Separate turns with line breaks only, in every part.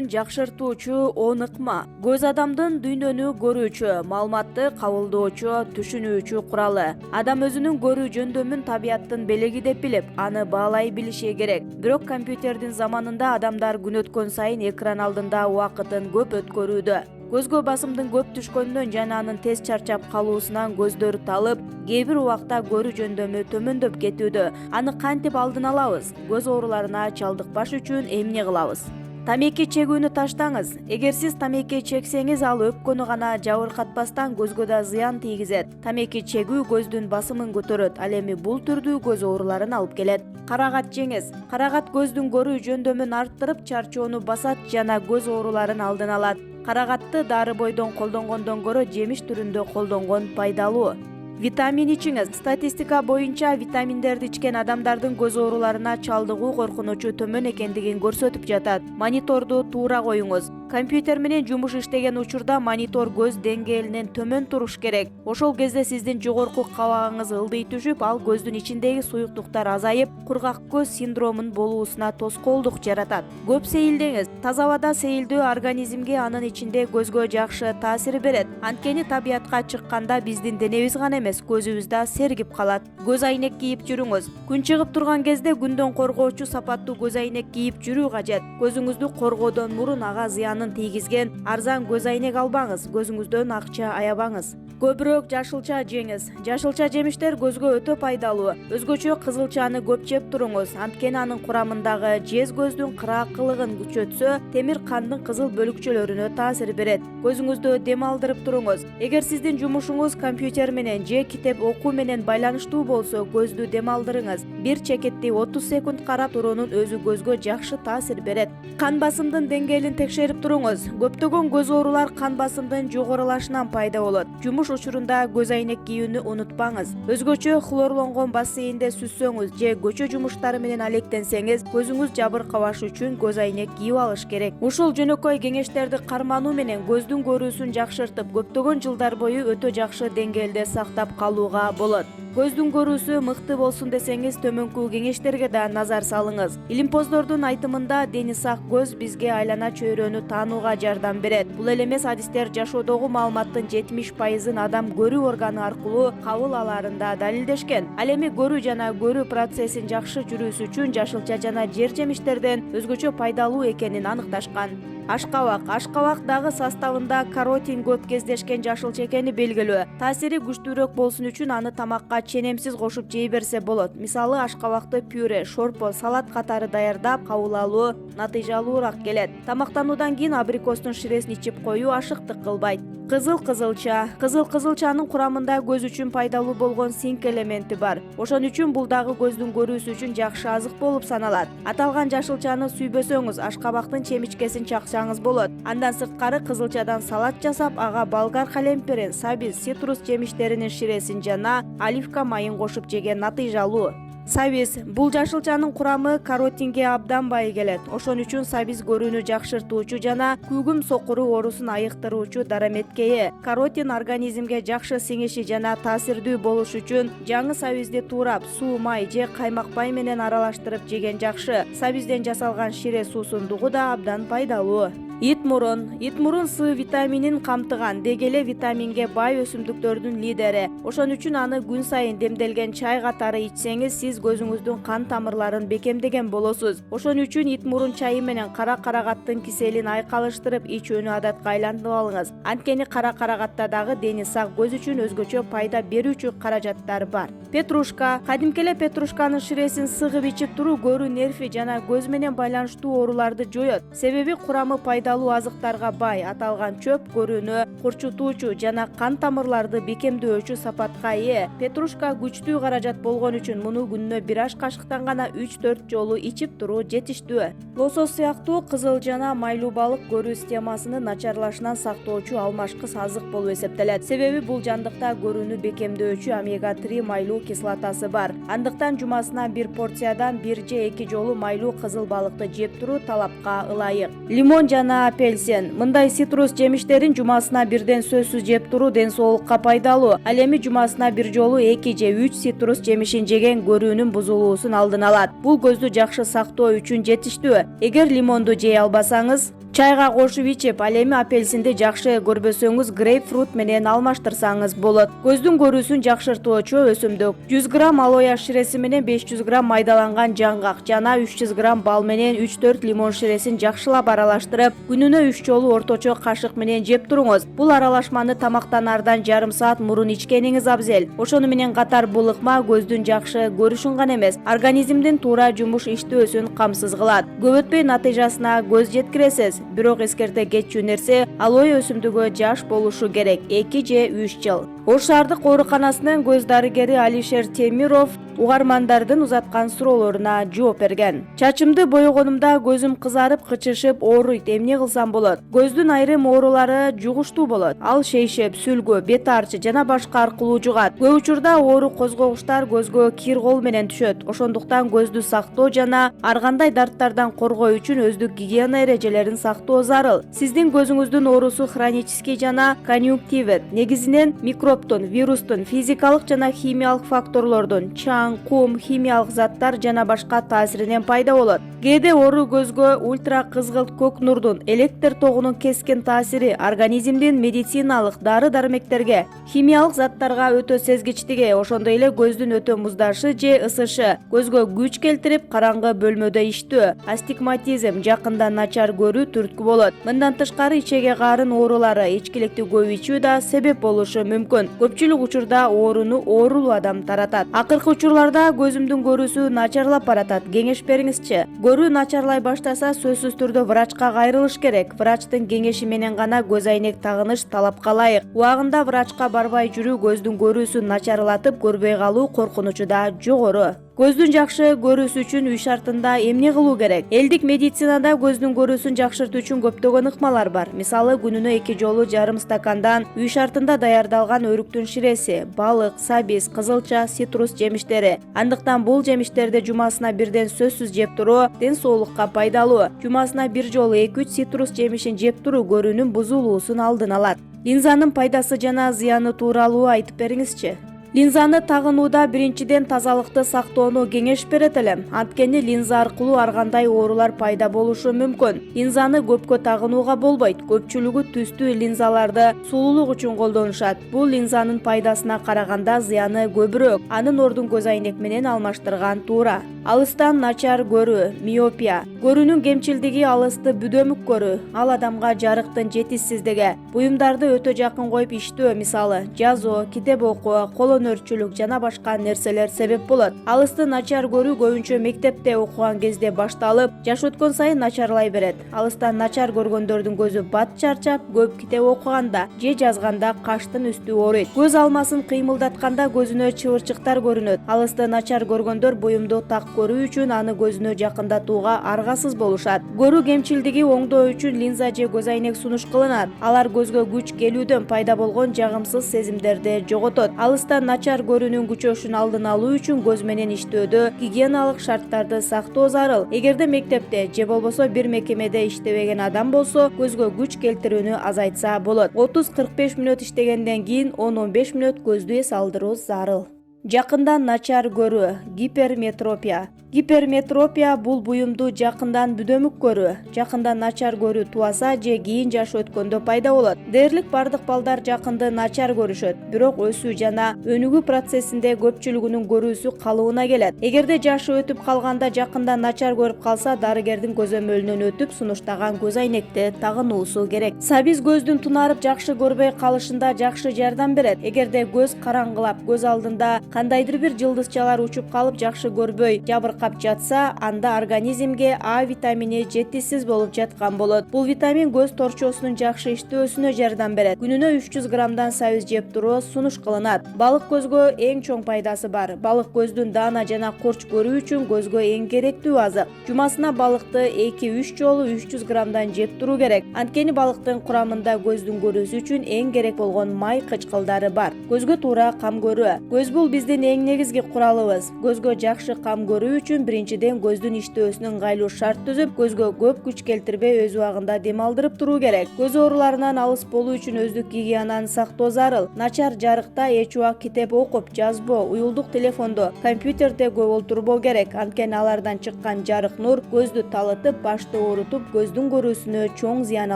көрүүнүн жакшыртуучу 10 ыкма. Көз адамдын дүйнөнү көрүүчү, маалыматты кабылдоочу, түшүнүүчү куралы. Адам өзүнүн көрүү жөндөмүн табияттын белеги деп билип, аны баалай билиши керек. Бирок компьютердин заманында адамдар күн өткөн сайын экран алдында убакытын көп өткөрүүдө. Көзгө басымдын көп түшкөнүнөн жана анын тез чарчап калуусунан көздөр талып, кээ бир убакта көрүү жөндөмү төмөндөп кетүүдө. Аны кантип алдын алабыз? Көз ооруларына чалдыкпаш үчүн эмне кылабыз? Тамеки чегүүнү таштаңыз. Эгер сиз тамеки чексеңиз, ал өпкөнү гана жабыркатпастан көзгө да зыян тийгизет. Тамеки чегүү көздүн басымын көтөрөт, ал эми бул түрдүү көз ооруларын алып келет. Карагат жеңиз. Карагат көздүн көрүү жөндөмүн арттырып, чарчоону басат жана көз ооруларын алдын алат. Карагатты дары бойдон колдонгондон көрө жемиш түрүндө колдонгон пайдалуу. Витамин ичиңиз. Статистика боюнча витаминдерди ичкен адамдардын көз ооруларына чалдыгуу коркунучу төмөн экендигин көрсөтүп жатат. Мониторду туура коюңуз. Компьютер менен жумуш иштеген учурда монитор көз деңгээлинен төмөн туруш керек. Ошол кезде сиздин жогорку кабагыңыз ылдый түшүп, ал көздүн ичиндеги суюктуктар азайып, кургак көз синдромунун болуусуна тоскоолдук жаратат. Көп сейилдеңиз. Таза абада сейилдөө организмге, анын ичинде көзгө жакшы таасир берет. Анткени табиятка чыкканда биздин денебиз гана эмес, көзүбүз да сергип калат. Көз айнек кийип жүрүңүз. Күн чыгып турган кезде күндөн коргоочу сапаттуу көз айнек кийип жүрүү кажет. Көзүңүздү коргоодон мурун ага зыянын тийгизген арзан көз айнек албаңыз. Көзүңүздөн акча аябаңыз. Көбүрөөк жашылча жеңиз. Жашылча жемиштер көзгө өтө пайдалуу. Өзгөчө кызылчаны көп жеп туруңуз. Анткени анын курамындагы жез көздүн кыраакылыгын күчөтсө, темир кандын кызыл бөлүкчөлөрүнө таасир берет. Көзүңүздү дем алдырып туруңуз. Эгер сиздин жумушуңуз компьютер менен же китеп окуу менен байланыштуу болсо, көздү дем алдырыңыз. Бир чекитти 30 секунд карап туруунун өзү көзгө жакшы таасир берет. Кан басымдын деңгээлин текшерип туруңуз. Көптөгөн көз оорулар кан басымдын жогорулашынан пайда болот. Жумуш учурунда көз айнек кийүүнү унутпаңыз. Өзгөчө хлорлонгон бассейнде сүзсөңүз же көчө жумуштары менен алектенсеңиз, көзүңүз жабыркабаш үчүн көз айнек кийип алыш керек. Ушул жөнөкөй кеңештерди кармануу менен көздүн көрүүсүн жакшыртып, көптөгөн жылдар бою өтө жакшы деңгээлде сактап калууга болот. Көздүн көрүүсү мыкты болсун десеңиз, төмөнкү кеңештерге да назар салыңыз. Илимпоздордун айтымында, дени сак көз бизге айлана чөйрөнү таанууга жардам берет. Бул эле эмес, адистер жашоодогу маалыматтын 70%-ын адам көрүү органы аркылуу кабыл алаарында далилдешкен. Ал эми көрүү жана көрүү процессин жакшы жүрүүсү үчүн жашылча жана жер жемиштерден өзгөчө пайдалуу экенин аныкташкан. Ашкабак. Ашкабак дагы составында каротин көп кездешкен жашылча экени белгилүү. Таасири күчтүүрөөк болсун үчүн аны тамакка ченемсиз кошуп жей берсе болот. Мисалы, ашкабакты пюре, шорпо, салат катары даярдап кабыл алуу натыйжалуураак келет. Тамактануудан кийин абрикостун ширесин ичип коюу ашыктык кылбайт. Кызыл кызылча. Кызыл кызылчанын курамында көз үчүн пайдалуу болгон цинк элементи бар. Ошон үчүн бул дагы көздүн көрүүсү үчүн жакшы азык болуп саналат. Аталган жашылчаны сүйбөсөңүз, ашкабактын чемичкесин чаксаңыз болот. Андан сырткары кызылчадан салат жасап, ага болгар калемперин, сабиз, цитрус жемиштеринин ширесин жана оливка майын кошуп жеген натыйжалуу. Сабиз. Бул жашылчанын курамы каротинге абдан бай келет. Ошон үчүн сабиз көрүүнү жакшыртуучу жана күгүм сокуруу оорусун айыктыруучу дараметке ээ. Каротин организмге жакшы сиңиши жана таасирдүү болуш үчүн жаңы сабизди туурап, суу, май же каймак бай менен аралаштырып жеген жакшы. Сабизден жасалган шире суусундугу да абдан пайдалуу. Ит мурун. Ит мурун С витаминин камтыган, деги эле витаминге бай өсүмдүктөрдүн лидери. Ошон үчүн аны күн сайын демделген чай катары ичсеңиз, сиз көзүңүздүн кан тамырларын бекемдеген болосуз. Ошон үчүн ит мурун чайы менен кара карагаттын киселин айкалыштырып ичүүнү адатка айлантып алыңыз. Анткени кара карагатта дагы дени сак көз үчүн өзгөчө пайда берүүчү каражаттар бар. Петрушка. Кадимки эле петрушканын ширесин сыгып ичип туруу көрүү нерви жана көз менен байланыштуу ооруларды жоет. Себеби курамы пайдалуу азыктарга бай. Аталган чөп көрүүнү курчутуучу жана кан тамырларды бекемдөөчү сапатка ээ. Петрушка күчтүү каражат болгон үчүн муну күнүнө 1 аш кашыктан гана 3-4 жолу ичип туруу жетиштүү. Лосос сыяктуу кызыл жана майлуу балык көрүү системасынын начарлашынан сактоочу алмашкыс азык болуп эсептелет. Себеби бул жандыкта көрүүнү бекемдөөчү омега-3 майлуу кислотасы бар. Андыктан жумасына 1 порциядан 1 же 2 жолу майлуу кызыл балыкты жеп туруу талапка ылайык. Лимон жана апельсин. Мындай цитрус жемиштерин жумасына бирден сөзсүз жеп туруу ден соолукка пайдалуу. Ал эми жумасына 1 жолу 2 же 3 цитрус жемишин жеген көрүүнүн бузулуусун алдын алат. Бул көздү жакшы сактоо үчүн жетиштүү. Эгер лимонду жей албасаңыз, Чайга кошуп ичип, ал эми апельсинди жакшы көрбөсөңүз грейпфрут менен алмаштырсаңыз болот. Көздүн көрүүсүн жакшыртуучу өсүмдүк. 100 грамм алоэ ширеси менен 500 грамм майдаланган жаңгак жана 300 грамм бал менен 3-4 лимон ширесин жакшылап аралаштырып, күнүнө 3 жолу орточо кашык менен жеп туруңуз. Бул аралашманы тамактанаардан жарым саат мурун ичкениңиз абзел. Ошону менен катар бул ыкма көздүн жакшы көрүшүн гана эмес, организмдин туура жумуш иштөөсүн камсыз кылат. Көп өтпөй натыйжасына көз жеткиресиз. Бирок эскерте кетчү нерсе, алоэ өсүмдүгү жаш болушу керек, 2 же 3 жыл. Ош шаардык ооруканасынын көз дарыгери Алишер Темиров угармандардын узаткан суроолоруна жооп берген. Чачымды боёгонумда көзүм кызарып, кычышып, ооруйт. Эмне кылсам болот? Көздүн айрым оорулары жугуштуу болот. Ал шейшеп, сүлгү, бет арчы жана башка аркылуу жугат. Көп учурда оору козгогучтар көзгө кир кол менен түшөт. Ошондуктан көздү сактоо жана ар кандай дарттардан коргоо үчүн өздүк гигиена эрежелерин сактоо зарыл. Сиздин көзүңүздүн оорусу хронический жана конъюнктивит. Негизинен микробтун, вирустун, физикалык жана химиялык факторлордун, чаң, кум, химиялык заттар жана башка таасиринен пайда болот. Кээде оору көзгө ультра кызгылт көк нурдун, электр тогунун кескин таасири, организмдин медициналык дары-дармектерге, химиялык заттарга өтө сезгичтиги, ошондой эле көздүн өтө муздашы же ысышы, көзгө күч келтирип, караңгы бөлмөдө иштөө, астигматизм, жакында начар көрүү түрткү болот. Мындан тышкары ичеге карын оорулары, ичкиликти көп ичүү да себеп болушу мүмкүн. Көпчүлүк учурда ооруну оорулуу адам таратат. Акыркы учурларда көзүмдүн көрүүсү начарлап баратат. Кеңеш бериңизчи. Көрүү начарлай баштаса, сөзсүз түрдө врачка кайрылыш керек. Врачтын кеңеши менен гана көз айнек тагыныш талапка ылайык. Убагында врачка барбай жүрүү көздүн көрүүсүн начарлатып, көрбөй калуу коркунучу да жогору. Көздүн жакшы көрүүсү үчүн үй шартында эмне кылуу керек? Элдик медицинада көздүн көрүүсүн жакшыртуу үчүн көптөгөн ыкмалар бар. Мисалы, күнүнө 2 жолу жарым стакандан үй шартында даярдалган өрүктүн ширеси, балык, сабиз, кызылча, цитрус жемиштери. Андыктан бул жемиштерди жумасына бирден сөзсүз жеп туруу ден соолукка пайдалуу. Жумасына бир жолу 2-3 цитрус жемишин жеп туруу көрүүнүн бузулуусун алдын алат. Линзанын пайдасы жана зыяны тууралуу айтып бериңизчи. Линзаны тагынууда биринчиден тазалыкты сактоону кеңеш берет элем. Анткени линза аркылуу ар кандай оорулар пайда болушу мүмкүн. Линзаны көпкө тагынууга болбойт. Көпчүлүгү түстүү линзаларды сулуулук үчүн колдонушат. Бул линзанын пайдасына караганда зыяны көбүрөөк. Анын ордун көз айнек менен алмаштырган туура. Алыстан начар көрүү, миопия. Көрүүнүн кемчилдиги алысты бүдөмүк көрүү. Ал адамга жарыктын жетишсиздиги, буюмдарды өтө жакын коюп иштөө, мисалы, жазуу, китеп окуу, колонөрчүлүк жана башка нерселер себеп болот. Алысты начар көрүү көбүнчө мектепте окуган кезде башталып, жаш өткөн сайын начарлай берет. Алыстан начар көргөндөрдүн көзү бат чарчап, көп китеп окуганда же жазганда каштын үстү ооруйт. Көз алмасын кыймылдатканда көзүнө чыбырчыктар көрүнөт. Алысты начар көргөндөр буюмду так көрүү үчүн аны көзүнө жакындатууга аргасыз болушат. Көрүү кемчилдиги оңдоо үчүн линза же көз айнек сунуш кылынат. Алар көзгө күч келүүдөн пайда болгон жагымсыз сезимдерди жоготот. Алыстан начар көрүүнүн күчөшүн алдын алуу үчүн көз менен иштөөдө гигиеналык шарттарды сактоо зарыл. Эгерде мектепте же болбосо бир мекемеде иштебеген адам болсо, көзгө күч келтирүүнү азайтса болот. 30-45 мүнөт иштегенден кийин 10-15 мүнөт көздү эс алдыруу зарыл. Жакындан начар көрүү, гиперметропия. Гиперметропия бул буюмду жакындан бүдөмүк көрүү, жакындан начар көрүү туаса же кийин жаш өткөндө пайда болот. Дээрлик бардык балдар жакынды начар көрүшөт, бирок өсүү жана өнүгүү процессинде көпчүлүгүнүн көрүүсү калыбына келет. Эгерде жашы өтүп калганда жакындан начар көрүп калса, дарыгердин көзөмөлүнөн өтүп сунуштаган көз айнекти тагынуусу керек. Сабиз көздүн тунарып жакшы көрбөй калышында жакшы жардам берет. Эгерде көз караңгылап, көз алдында кандайдыр бир жылдызчалар учуп калып жакшы көрбөй жабыркап жатса, анда организмге А витамини жетишсиз болуп жаткан болот. Бул витамин көз торчосунун жакшы иштөөсүнө жардам берет. Күнүнө 300 граммдан сабиз жеп туруу сунуш кылынат. Балык көзгө эң чоң пайдасы бар. Балык көздүн даана жана корч көрүү үчүн көзгө эң керектүү азык. Жумасына балыкты 2-3 жолу 300 граммдан жеп туруу керек. Анткени балыктын курамында көздүн көрүүсү үчүн эң керек болгон май кычкылдары бар. Көзгө туура кам көрүү. Көз бул биздин эң негизги куралыбыз. Көзгө жакшы кам көрүү үчүн үчүн биринчиден көздүн иштөөсүнө ыңгайлуу шарт түзүп, көзгө көп күч келтирбей өз убагында дем алдырып туруу керек. Көз ооруларынан алыс болуу үчүн өздүк гигиенаны сактоо зарыл. Начар жарыкта эч убак китеп окуп, жазбоо, уюлдук телефондо, компьютерде көп отурбоо керек. Анткени алардан чыккан жарык нур көздү талытып, башты оорутуп, көздүн көрүүсүнө чоң зыян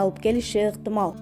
алып келиши ыктымал.